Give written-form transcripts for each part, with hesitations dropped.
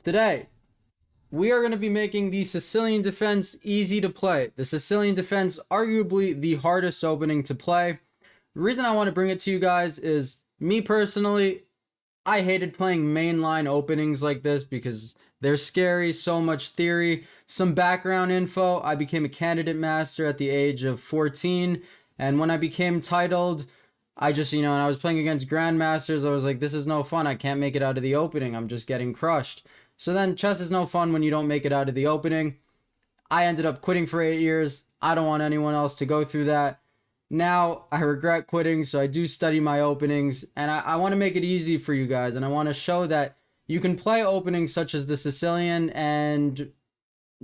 Today, we are going to be making the Sicilian defense easy to play. The Sicilian defense, arguably the hardest opening to play. The reason I want to bring it to you guys is, me personally, I hated playing mainline openings like this because they're scary, so much theory. Some background info: I became a candidate master at the age of 14, and when I became titled, I just, and I was playing against grandmasters, I was like, this is no fun. I can't make it out of the opening. I'm just getting crushed. So then chess is no fun when you don't make it out of the opening. I ended up quitting for 8 years. I don't want anyone else to go through that. Now I regret quitting, so I do study my openings, and I want to make it easy for you guys, and I want to show that you can play openings such as the Sicilian and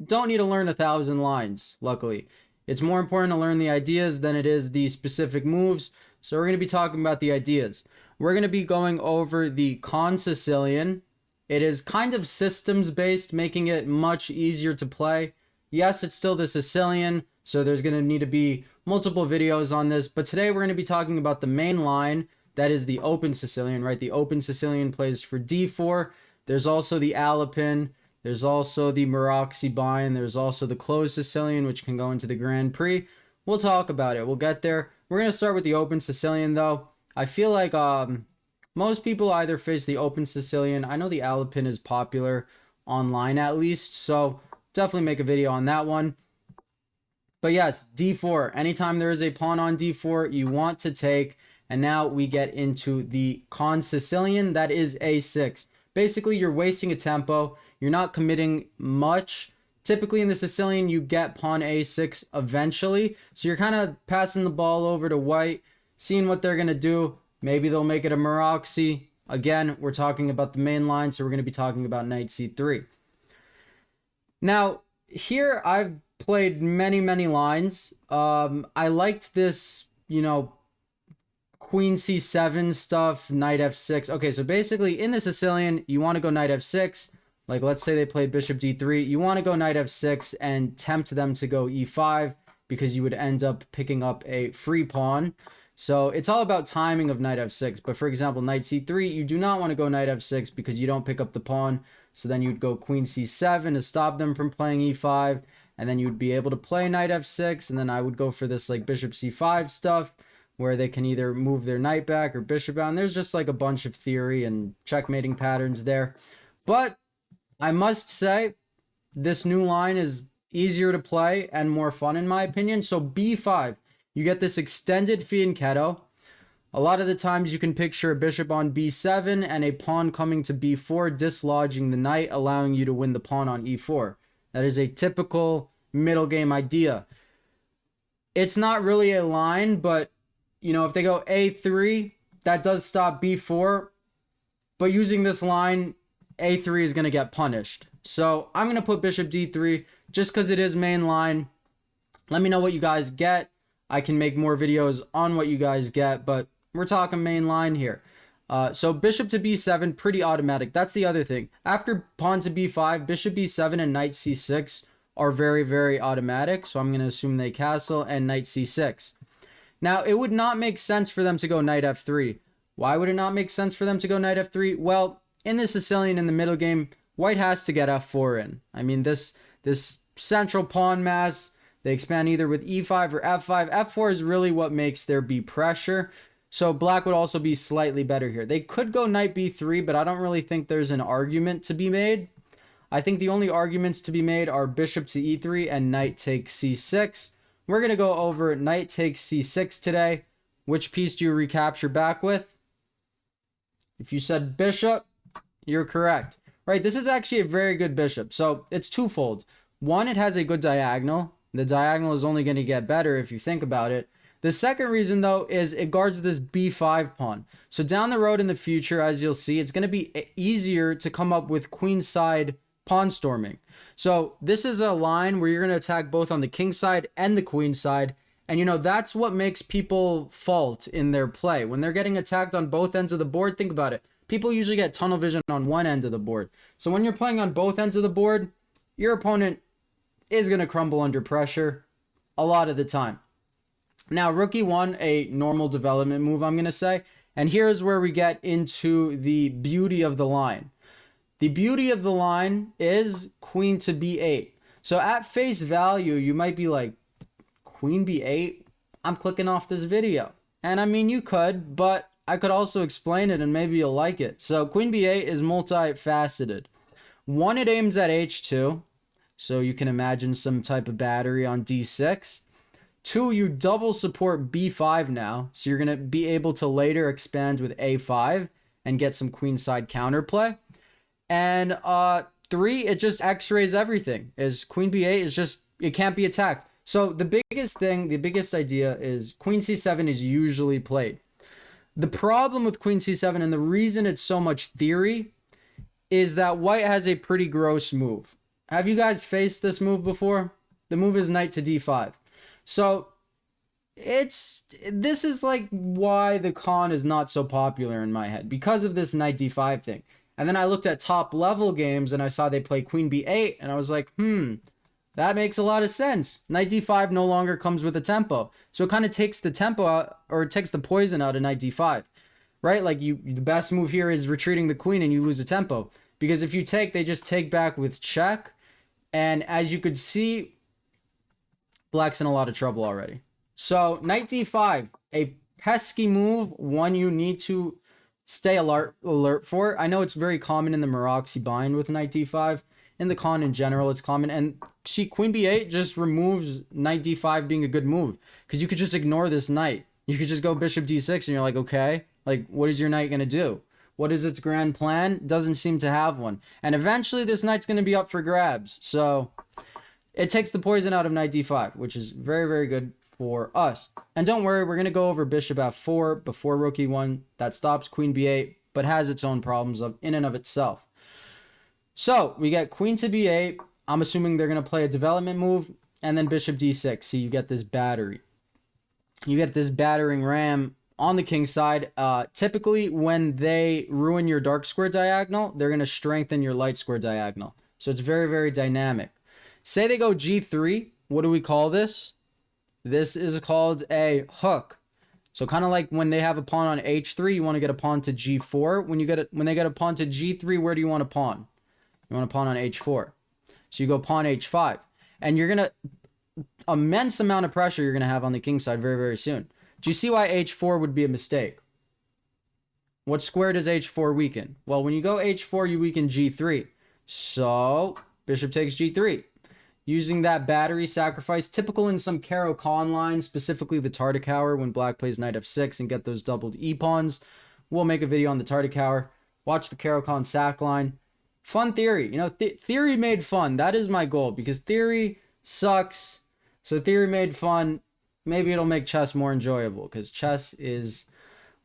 don't need to learn 1,000 lines, luckily. It's more important to learn the ideas than it is the specific moves, so we're going to be talking about the ideas. We're going to be going over the Kan Sicilian. It is kind of systems based, making it much easier to play. Yes, it's still the Sicilian, so there's going to need to be multiple videos on this, but today we're going to be talking about the main line, that is the open Sicilian, right? The open Sicilian plays for d4. There's also the Alpin, there's also the Bind, there's also the closed Sicilian, which can go into the Grand Prix. We'll talk about it, we'll get there. We're going to start with the open Sicilian though. I feel like most people either face the open Sicilian. I know the Alpin is popular online at least, so definitely make a video on that one. But yes, d4. Anytime there is a pawn on d4, you want to take. And now we get into the Kan Sicilian. That is a6. Basically, you're wasting a tempo. You're not committing much. Typically in the Sicilian, you get pawn a6 eventually. So you're kind of passing the ball over to white, seeing what they're going to do. Maybe they'll make it a Maroczy. Again, we're talking about the main line, so we're going to be talking about knight c3. Now, here I've played many lines. I liked this, queen c7 stuff, knight f6. Okay, so basically in the Sicilian, you want to go knight f6. Like, let's say they played bishop d3. You want to go knight f6 and tempt them to go e5 because you would end up picking up a free pawn. So it's all about timing of knight f6. But for example, knight c3, you do not want to go knight f6 because you don't pick up the pawn. So then you'd go queen c7 to stop them from playing e5. And then you'd be able to play knight f6. And then I would go for this like bishop c5 stuff, where they can either move their knight back or bishop out. And there's just like a bunch of theory and checkmating patterns there. But I must say, this new line is easier to play and more fun in my opinion. So b5, you get this extended fianchetto. A lot of the times you can picture a bishop on b7 and a pawn coming to b4, dislodging the knight, allowing you to win the pawn on e4. That is a typical middle game idea. It's not really a line, but if they go a3, that does stop b4. But using this line, a3 is going to get punished. So I'm going to put bishop d3 just because it is main line. Let me know what you guys get. I can make more videos on what you guys get, but we're talking main line here. So bishop to b7, pretty automatic. That's the other thing. After pawn to b5, bishop b7 and knight c6 are very automatic. So I'm going to assume they castle and knight c6. Now, it would not make sense for them to go knight f3. Why would it not make sense for them to go knight f3? Well, in the Sicilian, in the middle game, white has to get f4 in. I mean, this central pawn mass, they expand either with e5 or f5. f4 is really what makes there be pressure. So black would also be slightly better here. They could go knight b3, but I don't really think there's an argument to be made. I think the only arguments to be made are bishop to e3 and knight takes c6. We're going to go over knight takes c6 today. Which piece do you recapture back with? If you said bishop, you're correct. Right, this is actually a very good bishop. So it's twofold. One, it has a good diagonal. The diagonal is only going to get better if you think about it. The second reason, though, is it guards this b5 pawn. So down the road in the future, as you'll see, it's going to be easier to come up with queenside pawn storming. So this is a line where you're going to attack both on the king side and the queen side. And that's what makes people fault in their play. When they're getting attacked on both ends of the board, think about it. People usually get tunnel vision on one end of the board. So when you're playing on both ends of the board, your opponent is going to crumble under pressure a lot of the time. Now, rook e1, a normal development move, I'm going to say. And here's where we get into the beauty of the line. The beauty of the line is queen to b8. So at face value, you might be like, queen b8? I'm clicking off this video. And I mean, you could, but I could also explain it and maybe you'll like it. So queen b8 is multifaceted. One, it aims at h2. So you can imagine some type of battery on d6. Two, you double support b5 now. So you're going to be able to later expand with a5 and get some queenside counterplay. And three, it just x-rays everything. Is queen b8 is just, it can't be attacked. So the biggest idea is queen c7 is usually played. The problem with queen c7 and the reason it's so much theory is that white has a pretty gross move. Have you guys faced this move before? The move is knight to d5. So this is like why the Kan is not so popular in my head, because of this knight d5 thing. And then I looked at top level games and I saw they play queen b8 and I was like, that makes a lot of sense. Knight d5 no longer comes with a tempo. So it kind of takes the tempo out, or it takes the poison out of knight d5. Right? Like the best move here is retreating the queen and you lose a tempo. Because if you take, they just take back with check. And as you could see, black's in a lot of trouble already. So knight d5, a pesky move, one you need to stay alert for. I know it's very common in the Maroczy bind with knight d5. In the Kan in general, it's common. And see, queen b8 just removes knight d5 being a good move. Because you could just ignore this knight. You could just go bishop d6 and you're like, okay, like what is your knight going to do? What is its grand plan? Doesn't seem to have one. And eventually this knight's going to be up for grabs. So it takes the poison out of knight d5, which is very, very good for us. And don't worry, we're going to go over bishop f4 before rook e1. That stops queen b8, but has its own problems in and of itself. So we get queen to b8. I'm assuming they're going to play a development move. And then bishop d6. So you get this battery. You get this battering ram on the king side. Typically, when they ruin your dark square diagonal, they're going to strengthen your light square diagonal. So it's very, very dynamic. Say they go g3. What do we call this? This is called a hook. So kind of like when they have a pawn on h3, you want to get a pawn to g4. When they get a pawn to g3, where do you want a pawn? You want a pawn on h4. So you go pawn h5. And you're going to, immense amount of pressure you're going to have on the king side very, very soon. Do you see why h4 would be a mistake? What square does h4 weaken? Well, when you go h4, you weaken g3. So bishop takes g3. Using that battery sacrifice, typical in some Caro-Kann lines, specifically the Tartakower when black plays knight f6 and get those doubled e-pawns. We'll make a video on the Tartakower. Watch the Caro-Kann sack line. Fun theory. You know, theory made fun. That is my goal, because theory sucks. So theory made fun. Maybe it'll make chess more enjoyable, because chess is,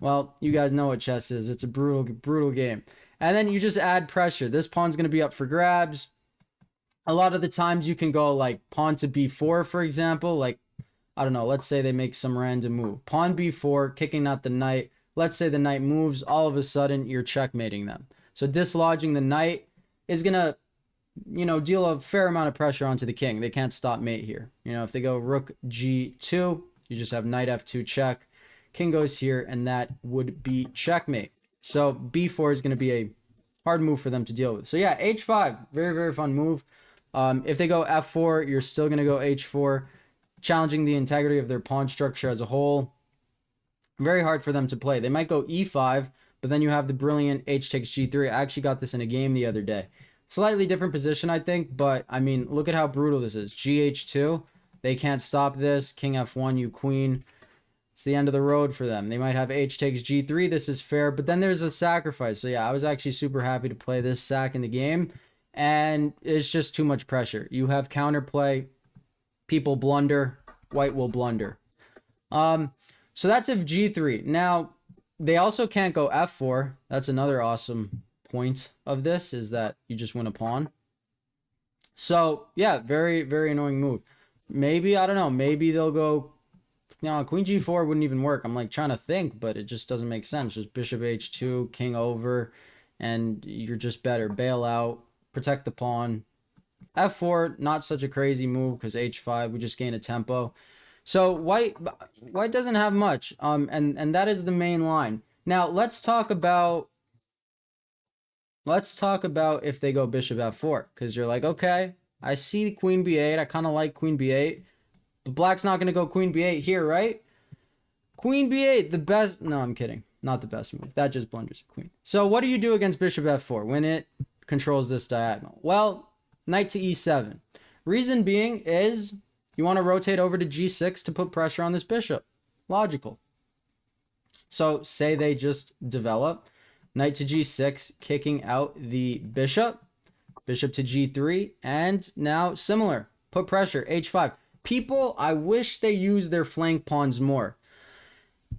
well, you guys know what chess is. It's a brutal, brutal game. And then you just add pressure. This pawn's going to be up for grabs. A lot of the times you can go like pawn to b4, for example. Like, I don't know, let's say they make some random move. Pawn b4, kicking out the knight. Let's say the knight moves. All of a sudden, you're checkmating them. So dislodging the knight is going to, you know, deal a fair amount of pressure onto the king. They can't stop mate here. You know, if they go rook g2, you just have knight f2 check. King goes here, and that would be checkmate. So b4 is going to be a hard move for them to deal with. So yeah, h5, very, very fun move. If they go f4, you're still going to go h4, challenging the integrity of their pawn structure as a whole. Very hard for them to play. They might go e5, but then you have the brilliant h takes g3. I actually got this in a game the other day. Slightly different position, I think, but I mean, look at how brutal this is. Gh2, they can't stop this. King f1, you queen. It's the end of the road for them. They might have h takes g3. This is fair, but then there's a sacrifice. So yeah, I was actually super happy to play this sack in the game, and it's just too much pressure. You have counterplay. People blunder. White will blunder. So that's if g3. Now, they also can't go f4. That's another awesome point of this, is that you just win a pawn. So yeah, very, very annoying move. Maybe, I don't know, maybe they'll go, you know, queen g4 wouldn't even work. I'm like trying to think, but it just doesn't make sense. Just bishop h2, king over, and you're just better. Bail out, protect the pawn. f4, not such a crazy move, because h5, we just gain a tempo. So white doesn't have much, and that is the main line. Now let's talk about let's talk about if they go bishop f4, because you're like, okay, I see queen b8. I kind of like queen b8, but black's not going to go queen b8 here, right? Queen b8, the best. No, I'm kidding. Not the best move. That just blunders a queen. So what do you do against bishop f4 when it controls this diagonal? Well, knight to e7. Reason being is you want to rotate over to g6 to put pressure on this bishop. Logical. So say they just develop. Knight to g6, kicking out the bishop. Bishop to g3. And now similar. Put pressure. h5. People, I wish they used their flank pawns more.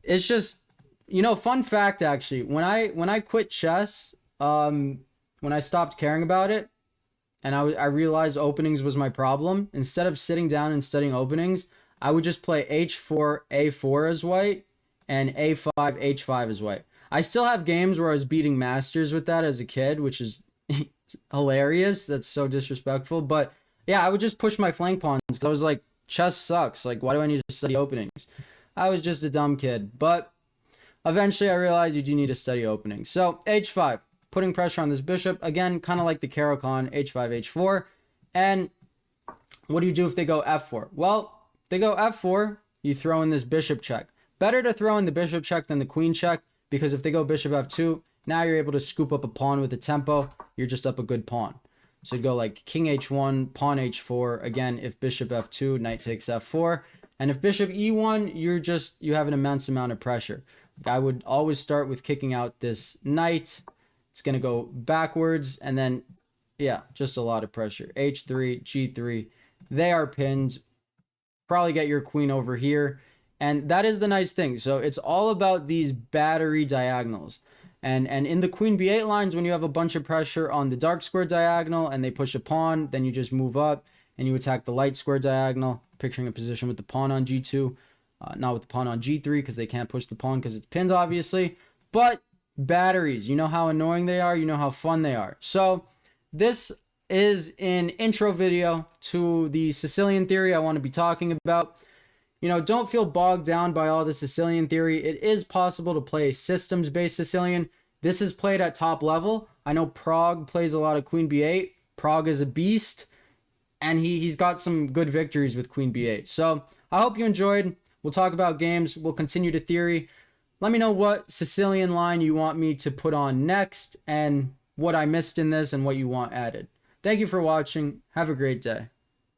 It's just, you know, fun fact actually. When I quit chess, when I stopped caring about it, and I realized openings was my problem, instead of sitting down and studying openings, I would just play h4, a4 as white, and a5, h5 as white. I still have games where I was beating masters with that as a kid, which is hilarious. That's so disrespectful. But yeah, I would just push my flank pawns because I was like, chess sucks. Like, why do I need to study openings? I was just a dumb kid. But eventually I realized you do need to study openings. So h5, putting pressure on this bishop. Again, kind of like the Caro-Kann, h5, h4. And what do you do if they go f4? Well, if they go f4, you throw in this bishop check. Better to throw in the bishop check than the queen check, because if they go bishop f2, now you're able to scoop up a pawn with the tempo. You're just up a good pawn. So you'd go like king h1, pawn h4. Again, if bishop f2, knight takes f4. And if bishop e1, you have an immense amount of pressure. Like, I would always start with kicking out this knight. It's going to go backwards. And then, yeah, just a lot of pressure. h3, g3. They are pinned. Probably get your queen over here. And that is the nice thing. So it's all about these battery diagonals. And in the queen b8 lines, when you have a bunch of pressure on the dark square diagonal and they push a pawn, then you just move up and you attack the light square diagonal, picturing a position with the pawn on g2, not with the pawn on g3 because they can't push the pawn because it's pinned, obviously. But batteries, you know how annoying they are, you know how fun they are. So this is an intro video to the Sicilian theory I want to be talking about. You know, don't feel bogged down by all the Sicilian theory. It is possible to play systems-based Sicilian. This is played at top level. I know Prague plays a lot of queen b8. Prague is a beast, and he's got some good victories with queen b8. So I hope you enjoyed. We'll talk about games. We'll continue to theory. Let me know what Sicilian line you want me to put on next and what I missed in this and what you want added. Thank you for watching. Have a great day.